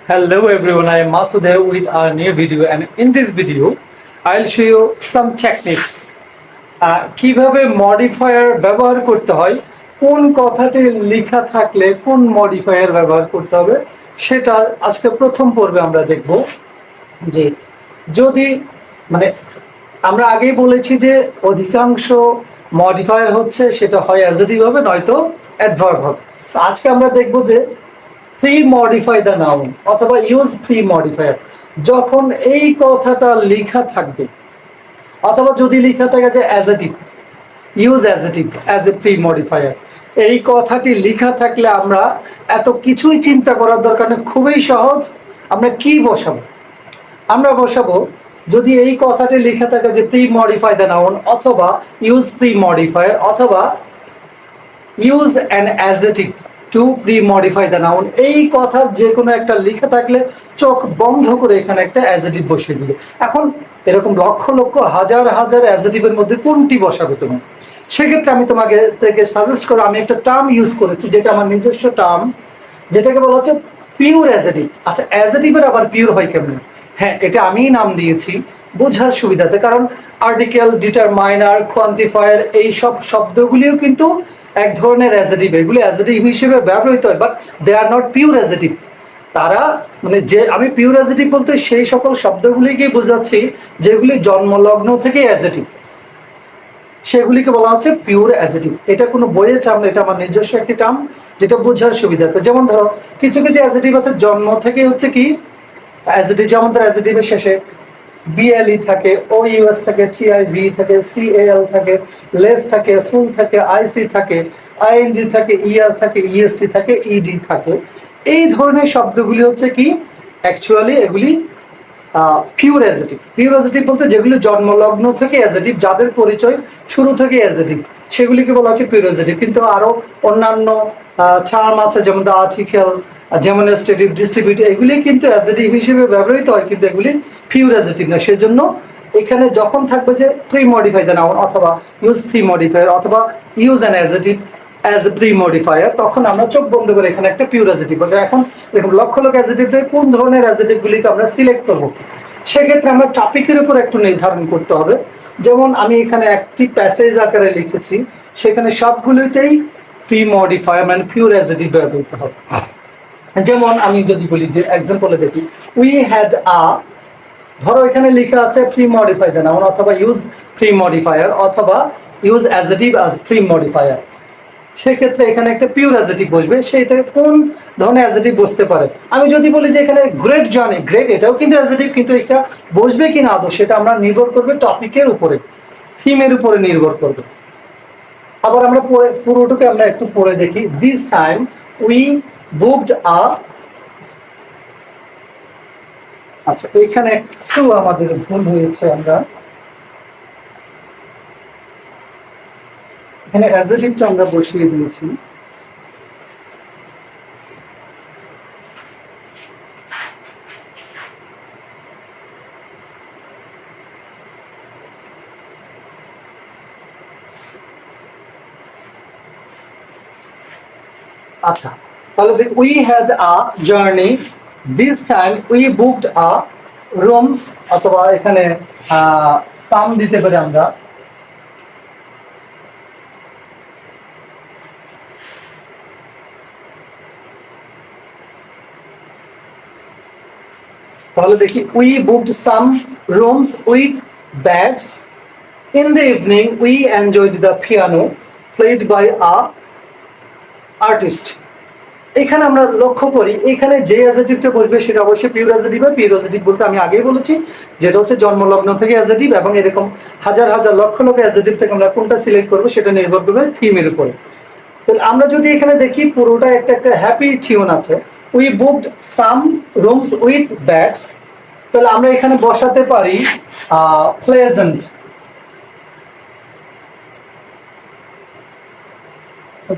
Hello everyone, I am Masudev with our new video, and in this video I'll show you some techniques কিভাবে modifier ব্যবহার করতে হয়, কোন কথাটি লেখা থাকলে কোন মডিফায়ার ব্যবহার করতে হবে সেটা আজকে প্রথম পর্বে আমরা দেখব। যে যদি মানে আমরা আগেই বলেছি যে অধিকাংশ মডিফায়ার হচ্ছে সেটা হয় অ্যাডজেক্টিভ হবে নয়তো অ্যাডভার্ব হবে। তো আজকে আমরা দেখব যে প্রি মডিফাই দ্য নাউন অথবা ইউজ প্রি মডিফায়ার। যখন এই কথাটা লেখা থাকবে অথবা যদি লেখা থাকে যে adjective, use adjective as a pre modifier, এই কথাটি লেখা থাকলে আমরা এত কিছুই চিন্তা করার দরকার নেই, খুবই সহজ। আমরা কি বসাবো? আমরা বসাবো, যদি এই কথাটি লেখা থাকে যে প্রি মডিফাই দ্য নাউন অথবা ইউজ প্রি মডিফায়ার অথবা use an adjective two pre modify the noun, এই কথার যে কোনো একটা লেখা থাকলে চোখ বন্ধ করে এখানে একটা অ্যাডজেক্টিভ বসিয়ে দিলে। এখন এরকম লক্ষ লক্ষ হাজার হাজার অ্যাডজেক্টিভের মধ্যে কোনটি বসাবে তুমি? সেক্ষেত্রে আমি তোমাকে থেকে সাজেস্ট করো, আমি একটা টার্ম ইউজ করেছি যেটা আমার নিজস্ব টার্ম, যেটাকে বলা হচ্ছে পিওর অ্যাডজেক্টিভ। আচ্ছা, অ্যাডজেক্টিভের আবার পিওর হয় কেমন? হ্যাঁ, এটা আমিই নাম দিয়েছি বোঝার সুবিধাতে, কারণ আর্টিকেল, ডিটারমাইনার, কোয়ান্টিফায়ার এই সব শব্দগুলিও কিন্তু এক ধরনের অ্যাডজেক্টিভ, এগুলি অ্যাডজেক্টিভ হিসেবে ব্যবহৃত হয়, but they are not pure adjective. তারা মানে যে আমি পিওর অ্যাডজেক্টিভ বলতে সেই সকল শব্দগুলিকেই বোঝাচ্ছি যেগুলি জন্মলগ্ন থেকে অ্যাডজেক্টিভ, সেগুলিকে বলা হচ্ছে পিওর অ্যাডজেক্টিভ। এটা কোনো বইয়ের টার্ম না, এটা আমার নিজস্ব একটি টার্ম যেটা বোঝার সুবিধাতে। যেমন ধরো কিছু কিছু অ্যাডজেক্টিভ আছে জন্ম থেকে হচ্ছে কি অ্যাডজেক্টিভ, যেমন ধর অ্যাডজেক্টিভের শেষে বিএলই থাকে, ও ইউএস থাকে, টিআইভি থাকে, সিএএল থাকে, লেস থাকে, ফুল থাকে, আইসি থাকে, আইএনজি থাকে, ইআর থাকে, ইএসটি থাকে, ইডি থাকে। এই ধরনের শব্দগুলি হচ্ছে কি অ্যাকচুয়ালি এগুলি পিওর অ্যাডজেক্টিভ। পিওর অ্যাডজেক্টিভ বলতে যেগুলি জন্মলগ্ন থেকে অ্যাডজেক্টিভ, যাদের পরিচয় শুরু থেকে অ্যাডজেক্টিভ, সেগুলিকে বলা হচ্ছে পিওর অ্যাডজেক্টিভ। কিন্তু আরো অন্যান্য টার্ম আছে, যেমন দ্য আর্টিকেল, ডেমনস্ট্রেটিভ, ডিস্ট্রিবিউটিভ, এগুলি কিন্তু অ্যাডজেক্টিভ হিসেবে ব্যবহৃত হয়, কিন্তু এগুলি পিওর অ্যাডজেক্টিভ না। সেজন্য এখানে যখন থাকবে যে প্রি মডিফাই দ্য নাউন অথবা ইউজ প্রি মডিফায়ার অথবা use an adjective as a pre modifier, তখন আমরা চোখ বন্ধ করে এখানে একটা পিওর অ্যাডজেক্টিভ বলবো। এখন দেখুন লক্ষ লক্ষ অ্যাডজেক্টিভ থেকে কোন ধরনের অ্যাডজেক্টিভগুলিকে আমরা সিলেক্ট করবো, সেক্ষেত্রে আমরা টপিকের উপর একটু নির্ধারণ করতে হবে। যেমন আমি এখানে একটি প্যাসেজ আকারে লিখেছি, সেখানে সবগুলোতেই প্রি মডিফায়ার মানে পিওর অ্যাডজেক্টিভ ব্যবহৃত হবে। যেমন আমি যদি বলি যে এক্সাম্পলে দেখি, উই হ্যাড ধরো এখানে লেখা আছে প্রি মডিফাই দ্য নাউন অথবা ইউজ প্রি মডিফায়ার অথবা use adjective as pre modifier, সেক্ষেত্রে এখানে একটা পিওর অ্যাডজেক্টিভ বসবে। সেটা কোন ধরনের অ্যাডজেক্টিভ বসতে পারে? আমি যদি বলি যে এখানে গ্রেট জার্নি, গ্রেট এটাও কিন্তু অ্যাডজেক্টিভ, কিন্তু এটা বসবে কি না আদৌ সেটা আমরা নির্ভর করবে টপিকের উপরে, থিমের উপরে নির্ভর করবে। আবার আমরা পুরোটুকু আমরা একটু পড়ে দেখি। দিস টাইম উই বুকড আ, আচ্ছা এখানে একটু আমাদের ভুল হয়েছে, আমরা এখানে অ্যাডজেক্টিভটা আমরা বসিয়ে দিয়েছি। আচ্ছা, তাহলে দেখ we had a journey, this time we booked a rooms, অথবা এখানে সাম দিতে পারি আমরা। তাহলে দেখি we booked some rooms with bags, in the evening we enjoyed the piano played by a artist. এখানে আমরা লক্ষ্য করি এখানে যে অ্যাডজেক্টিভটা বসবে সেটা অবশ্যই পিওর অ্যাডজেক্টিভ। পিওর অ্যাডজেক্টিভ বলতে আমি আগেই বলেছি যেটা হচ্ছে জন্মলগ্ন থেকে অ্যাডজেক্টিভ, এবং এরকম হাজার হাজার লক্ষ লক্ষ অ্যাডজেক্টিভ থেকে আমরা কোনটা সিলেক্ট করবো সেটা নির্ভর করবে থিমের উপরে। তাহলে আমরা যদি এখানে দেখি পুরোটা একটা একটা হ্যাপি টিউন আছে, we booked some rooms with bags, তাহলে আমরা এখানে বসাতে পারি প্লেজেন্ট।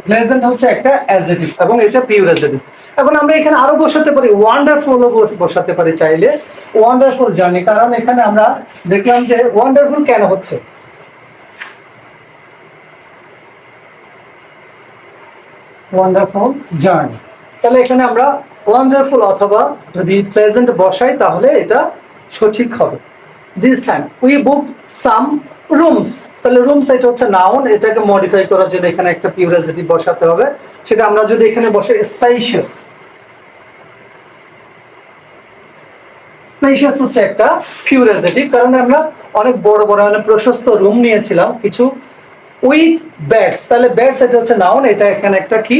প্লেজেন্ট হচ্ছে একটা অ্যাডজেক্টিভ এবং এটা পিওর অ্যাডজেক্টিভ। এখন আমরা এখানে আরো বসাতে পারি ওয়ান্ডারফুল, বসাতে পারি চাইলে ওয়ান্ডারফুল জার্নি, কারণ এখানে আমরা দেখলাম যে ওয়ান্ডারফুল কেন হচ্ছে, ওয়ান্ডারফুল জার্নি। তাহলে এখানে আমরা ওয়ান্ডারফুল অথবা যদি প্লেজেন্ট বসাই তাহলে এটা সঠিক হবে। This time we book some rooms, তাহলে রুমস এটা হচ্ছে নাউন, এটাকে মডিফাই করার জন্য এখানে একটা পিওর অ্যাডজেক্টিভ বসাতে হবে। সেটা আমরা যদি এখানে বসে স্পেশিয়াস, স্পেশিয়াস হচ্ছে একটা পিওর অ্যাডজেক্টিভ, কারণ আমরা অনেক বড় বড় মানে প্রশস্ত রুম নিয়েছিলাম কিছু উইথ বেডস, তাহলে বেডস এটা হচ্ছে নাউন, এটা এখানে একটা কি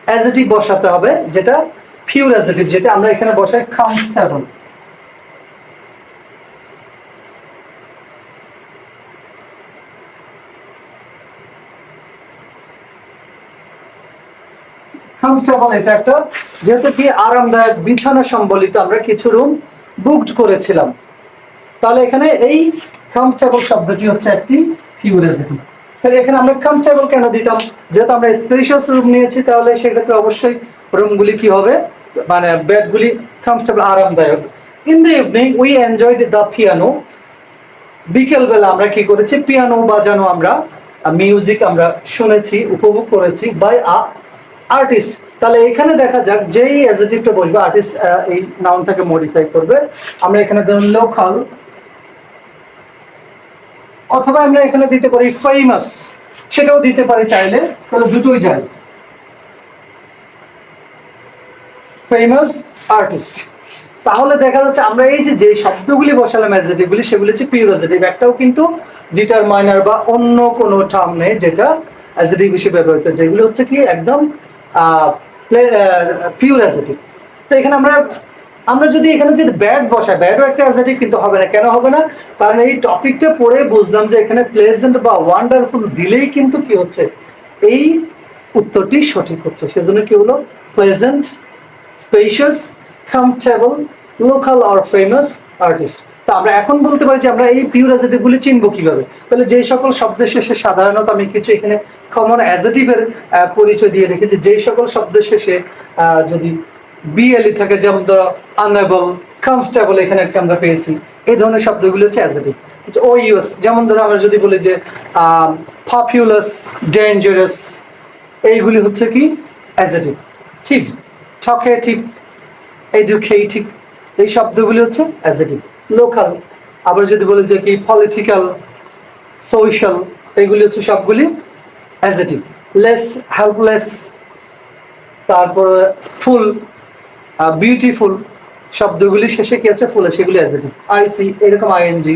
অ্যাডজেক্টিভ বসাতে হবে যেটা পিওর অ্যাডজেক্টিভ, যেটা আমরা এখানে বসাই কমফর্টেবল। কমফর্টেবল এটা একটা, যেহেতু কি আরামদায়ক বিছানা সম্বলিত আমরা কিছু রুম বুকড করেছিলাম, তাহলে এখানে এই কমফর্টেবল শব্দটি হচ্ছে একটি পিওর অ্যাডজেক্টিভ। তাহলে এখানে আমরা কমফর্টেবল কেন দিতাম, যেহেতু আমরা স্পেশিয়াস রুম নিয়েছি, তাহলে সেক্ষেত্রে অবশ্যই রুমগুলি কি হবে মানে বেডগুলি কমফর্টেবল আরামদায়ক। In the evening we enjoyed the piano, বিকেলবেলা আমরা কি করেছি পিয়ানো বাজানো, আমরা মিউজিক আমরা শুনেছি উপভোগ করেছি বাই আর্টিস্ট। তাহলে এখানে দেখা যাক যেই অ্যাডজেক্টিভটা বসবে আর্টিস্ট এই নাউনটাকে মডিফাই করবে। আমরা এখানে ধরুন লোকাল, অথবা আমরা এখানে দিতে পারি ফেমাস, সেটাও দিতে পারি চাইলে, তাহলে দুটোই যায় ফেমাস আর্টিস্ট। তাহলে দেখা যাচ্ছে আমরা এই যে শব্দগুলি বসালাম অ্যাডজেক্টিভগুলি, সেগুলি হচ্ছে পিওর অ্যাডজেক্টিভ। একটাও কিন্তু ডিটারমাইনার বা অন্য কোনো টার্ম নেই যেটা অ্যাডজেক্টিভ হিসেবে ব্যবহৃত, যেগুলো হচ্ছে কি একদম পিওর অ্যাডজেক্টিভ। তো এখানে আমরা যদি এখানে যদি ব্যাড বসাই, ব্যাডও একটা অ্যাডজেক্টিভ কিন্তু হবে না। কেন হবে না? কারণ এই টপিকটা পড়ে বুঝলাম যে এখানে প্লেজেন্ট বা ওয়ান্ডারফুল দিলেই কিন্তু কি হচ্ছে এই উত্তরটি সঠিক হচ্ছে। সেজন্য কি হলো pleasant, spacious, comfortable, local or famous artist. তো আমরা এখন বলতে পারি যে আমরা এই পিওর অ্যাডজেক্টিভগুলি চিনব কিভাবে। তাহলে যে সকল শব্দের শেষে সাধারণত আমি কিছু এখানে কমন অ্যাডজেক্টিভের পরিচয় দিয়ে রেখেছি, যে সকল শব্দের শেষে যদি বিএলই থাকে, যেমন ধরো আনএবল, কমফর্টেবল, এখানে একটা আমরা পেয়েছি, এই ধরনের শব্দগুলো হচ্ছে অ্যাডজেক্টিভ। ও ইউএস, যেমন ধরো আমরা যদি বলি যে পপুলাস, ডেঞ্জারাস, এইগুলি হচ্ছে কি অ্যাডজেক্টিভ। ঠিক, টকেটিভ, এডুকেটিভ, এই শব্দগুলি হচ্ছে অ্যাডজেক্টিভ। লোকাল, আবার যদি বলি যে কি পলিটিক্যাল, সোশ্যাল, এইগুলি হচ্ছে সবগুলি অ্যাডজেক্টিভ। লেস, হেল্পলেস, তারপর ফুল, বিউটিফুল, শব্দগুলি শেষে কি আছে ফুল, সেগুলি অ্যাডজেক্টিভ। আইসি, এরকম আইএনজি,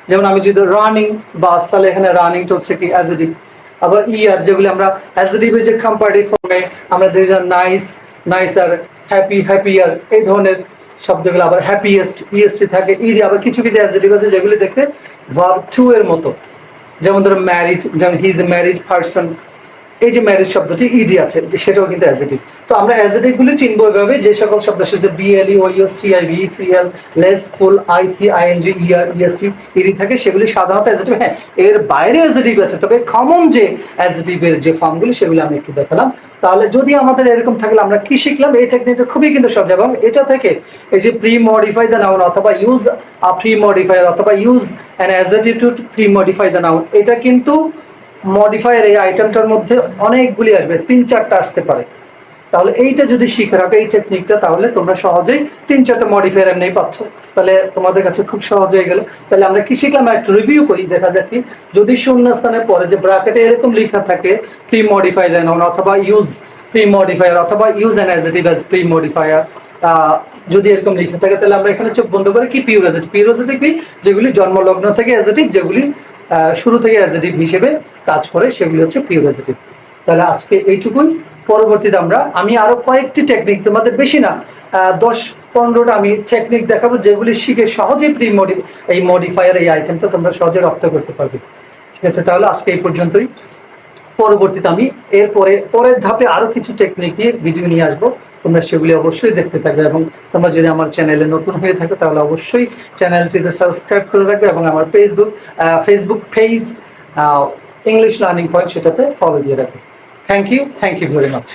যেমন আমি যদি রানিং বাস, তাহলে এখানে রানিংটা হচ্ছে কি অ্যাডজেক্টিভ। আবার ইয়ার, যেগুলি আমরা অ্যাডজেক্টিভে যে কম্পারেটিভ ফর্মে আমরা দেখি নাইস, নাইসার, হ্যাপি, হ্যাপিয়ার, এই ধরনের শব্দগুলো। আবার হ্যাপিয়েস্ট, ইএসটি থাকে। ইডি, আবার কিছু কিছু অ্যাডজেক্টিভ আছে যেগুলি দেখতে ভার্ব টু এর মতো, যেমন ধরো ম্যারিড, যেমন he is a married person, এই যে ম্যারিজ শব্দটি ইডি আছে, সেটাও কিন্তু অ্যাডজেক্টিভ। তো আমরা অ্যাডজেক্টিভগুলি চিনবো এভাবে, যে সকল শব্দ শেষে বিএলই, ওইএস, টিআইভি, সিএল, লেস, ফুল, আইসি, আইএনজি, ইআর, ইএসটি, ইডি থাকে, সেগুলি সাধারণত অ্যাডজেক্টিভ। হ্যাঁ, এর বাইরে অ্যাডজেক্টিভ আছে, তবে কমন যে অ্যাডজেক্টিভের যে ফর্মগুলি সেগুলি আমি একটু দেখালাম। তাহলে যদি আমাদের এরকম থাকলে আমরা কি শিখলাম, এই টেকনিকটা খুবই কিন্তু সহজ, এবং এটা থেকে এই যে প্রি মডিফাই দ্য নাউন অথবা ইউজ আ প্রি মডিফায়ার অথবা use an adjective two pre modify the noun, এটা কিন্তু মডিফায়ার এই আইটেমটার মধ্যে অনেকগুলি আসবে, 3-4টা আসতে পারে। তাহলে এইটা যদি শিখে রাখো এই টেকনিকটা, তাহলে তোমরা সহজেই 3-4টা মডিফায়ার এমনি পাচ্ছ, তাহলে তোমাদের কাছে খুব সহজ হয়ে গেল। তাহলে আমরা কি শিখলাম একটু রিভিউ করি, দেখা যাক কি। যদি শূন্যস্থানের পরে যে ব্র্যাকেটে এরকম লেখা থাকে প্রি মডিফাই দ্য নাউন অথবা ইউজ প্রি মডিফায়ার অথবা use an adjective as pre modifier, যদি এরকম লিখে থাকে, তাহলে আমরা এখানে চোখ বন্ধ করে কি পিওর অ্যাডজেক্টিভ, পিওর অ্যাডজেক্টিভ কি যেগুলি জন্মলগ্ন থেকে অ্যাডজেক্টিভ, যেগুলি শুরু থেকে অ্যাডজেক্টিভ হিসেবে কাজ করে, সেগুলি হচ্ছে পিওর অ্যাডজেক্টিভ। তাহলে আজকে এইটুকুই। পরবর্তীতে আমি আরো কয়েকটি টেকনিক, তোমাদের বেশি না 10-15টা আমি টেকনিক দেখাবো, যেগুলি শিখে সহজেই এই মডিফায়ার এই আইটেমটা তোমরা সহজে রপ্ত করতে পারবে। ঠিক আছে, তাহলে আজকে এই পর্যন্তই। পরবর্তীতে আমি পরের ধাপে আরো কিছু টেকনিক নিয়ে ভিডিও নিয়ে আসবো, তোমরা সেগুলি অবশ্যই দেখতে থাকবে। এবং তোমরা যদি আমার চ্যানেলে নতুন হয়ে থাকো, তাহলে অবশ্যই চ্যানেলটিতে সাবস্ক্রাইব করে রাখবে, এবং আমার Facebook page English learning point, সেটাতে ফলো দিয়ে রাখবে। Thank you very much.